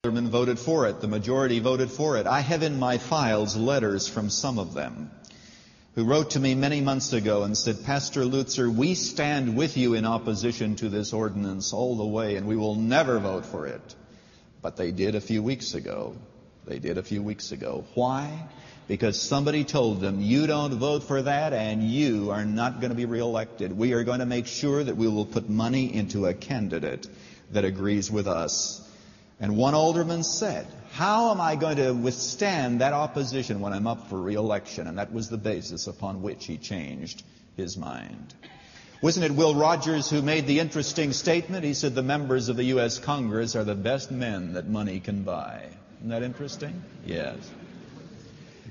aldermen voted for it. The majority voted for it. I have in my files letters from some of them who wrote to me many months ago and said, Pastor Lutzer, we stand with you in opposition to this ordinance all the way, and we will never vote for it. But they did a few weeks ago. Why? Because somebody told them, you don't vote for that and you are not going to be reelected. We are going to make sure that we will put money into a candidate that agrees with us. And one alderman said, how am I going to withstand that opposition when I'm up for re-election? And that was the basis upon which he changed his mind. Wasn't it Will Rogers who made the interesting statement? He said the members of the U.S. Congress are the best men that money can buy. Isn't that interesting? Yes.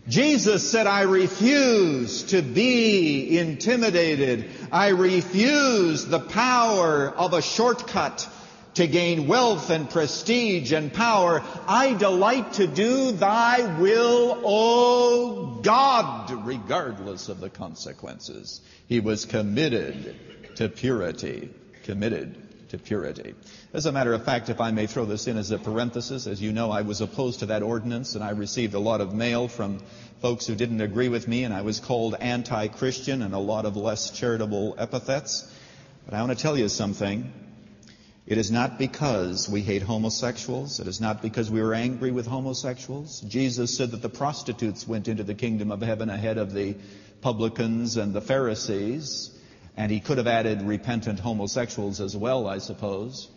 Jesus said, I refuse to be intimidated. I refuse the power of a shortcut to gain wealth and prestige and power. I delight to do thy will, O God, regardless of the consequences. He was committed to purity. As a matter of fact, if I may throw this in as a parenthesis, as you know, I was opposed to that ordinance, and I received a lot of mail from folks who didn't agree with me, and I was called anti-Christian and a lot of less charitable epithets. But I want to tell you something. It is not because we hate homosexuals. It is not because we were angry with homosexuals. Jesus said that the prostitutes went into the kingdom of heaven ahead of the publicans and the Pharisees. And he could have added repentant homosexuals as well, I suppose.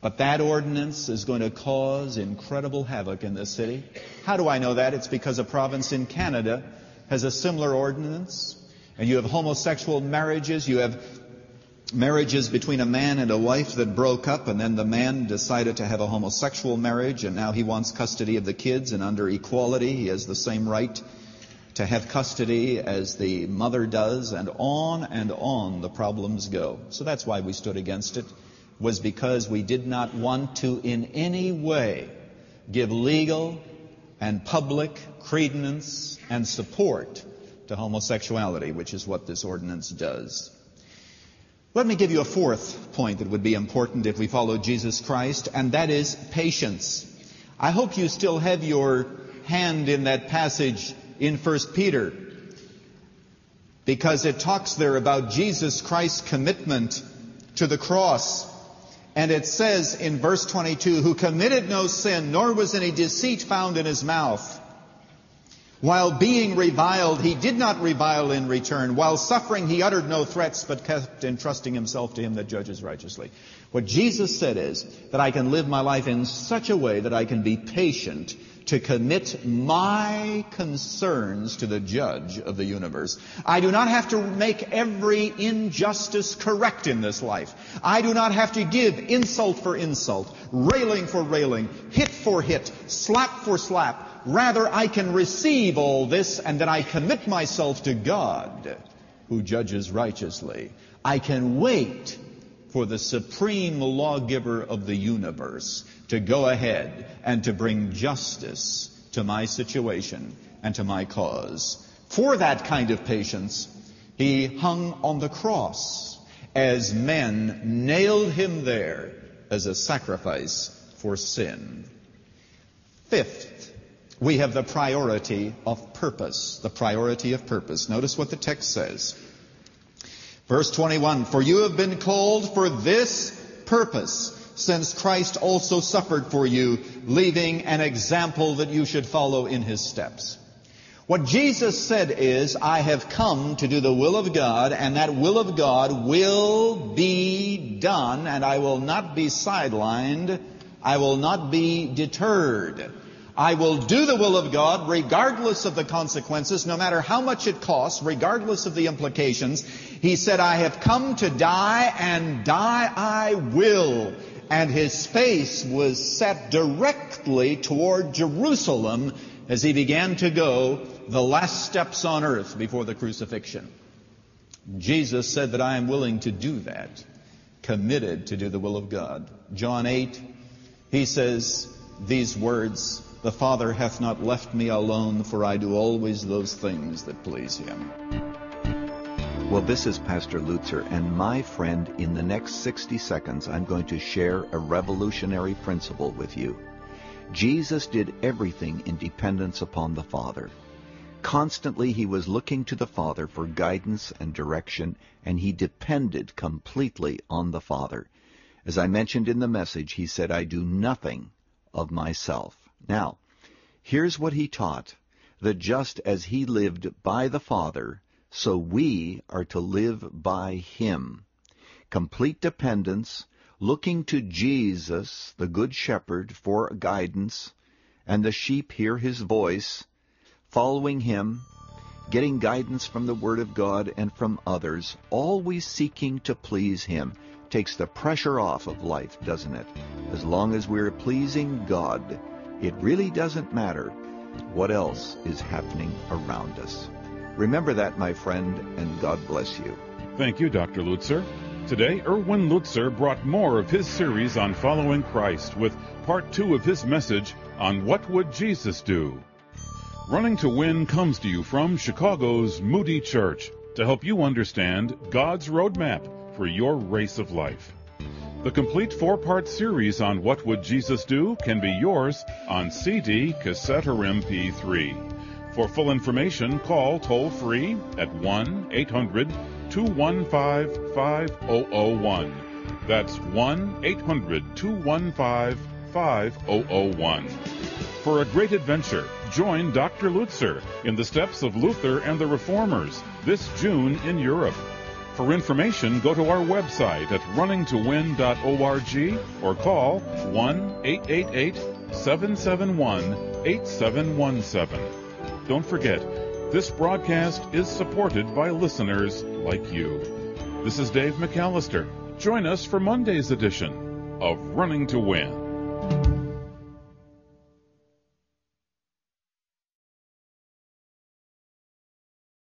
But that ordinance is going to cause incredible havoc in this city. How do I know that? It's because a province in Canada has a similar ordinance. And you have homosexual marriages. You have marriages between a man and a wife that broke up, and then the man decided to have a homosexual marriage, and now he wants custody of the kids, and under equality he has the same right to have custody as the mother does, and on the problems go. So that's why we stood against it, was because we did not want to in any way give legal and public credence and support to homosexuality, which is what this ordinance does. Let me give you a fourth point that would be important if we follow Jesus Christ, and that is patience. I hope you still have your hand in that passage in 1 Peter, because it talks there about Jesus Christ's commitment to the cross. And it says in verse 22, who committed no sin, nor was any deceit found in his mouth. While being reviled, he did not revile in return. While suffering, he uttered no threats, but kept entrusting himself to him that judges righteously. What Jesus said is that I can live my life in such a way that I can be patient to commit my concerns to the judge of the universe. I do not have to make every injustice correct in this life. I do not have to give insult for insult, railing for railing, hit for hit, slap for slap. Rather, I can receive all this, and then I commit myself to God, who judges righteously. I can wait for the supreme lawgiver of the universe to go ahead and to bring justice to my situation and to my cause. For that kind of patience, he hung on the cross as men nailed him there as a sacrifice for sin. Fifth, we have the priority of purpose. The priority of purpose. Notice what the text says. Verse 21, for you have been called for this purpose, since Christ also suffered for you, leaving an example that you should follow in his steps. What Jesus said is, I have come to do the will of God, and that will of God will be done, and I will not be sidelined. I will not be deterred. I will do the will of God regardless of the consequences, no matter how much it costs, regardless of the implications. He said, I have come to die, and die I will. And his face was set directly toward Jerusalem as he began to go the last steps on earth before the crucifixion. Jesus said that I am willing to do that, committed to do the will of God. John 8, he says these words, the Father hath not left me alone, for I do always those things that please him. Well, this is Pastor Lutzer, and my friend, in the next 60 seconds, I'm going to share a revolutionary principle with you. Jesus did everything in dependence upon the Father. Constantly he was looking to the Father for guidance and direction, and he depended completely on the Father. As I mentioned in the message, he said, "I do nothing of myself." Now, here's what he taught, that just as he lived by the Father, so we are to live by him. Complete dependence, looking to Jesus, the Good Shepherd, for guidance, and the sheep hear his voice, following him, getting guidance from the Word of God and from others, always seeking to please him. Takes the pressure off of life, doesn't it? As long as we're pleasing God, it really doesn't matter what else is happening around us. Remember that, my friend, and God bless you. Thank you, Dr. Lutzer. Today, Erwin Lutzer brought more of his series on following Christ with part 2 of his message on What Would Jesus Do? Running to Win comes to you from Chicago's Moody Church to help you understand God's roadmap for your race of life. The complete 4-part series on What Would Jesus Do can be yours on CD, cassette, or MP3. For full information, call toll-free at 1-800-215-5001. That's 1-800-215-5001. For a great adventure, join Dr. Lutzer in the steps of Luther and the Reformers this June in Europe. For information, go to our website at runningtowin.org or call 1-888-771-8717. Don't forget, this broadcast is supported by listeners like you. This is Dave McAllister. Join us for Monday's edition of Running to Win.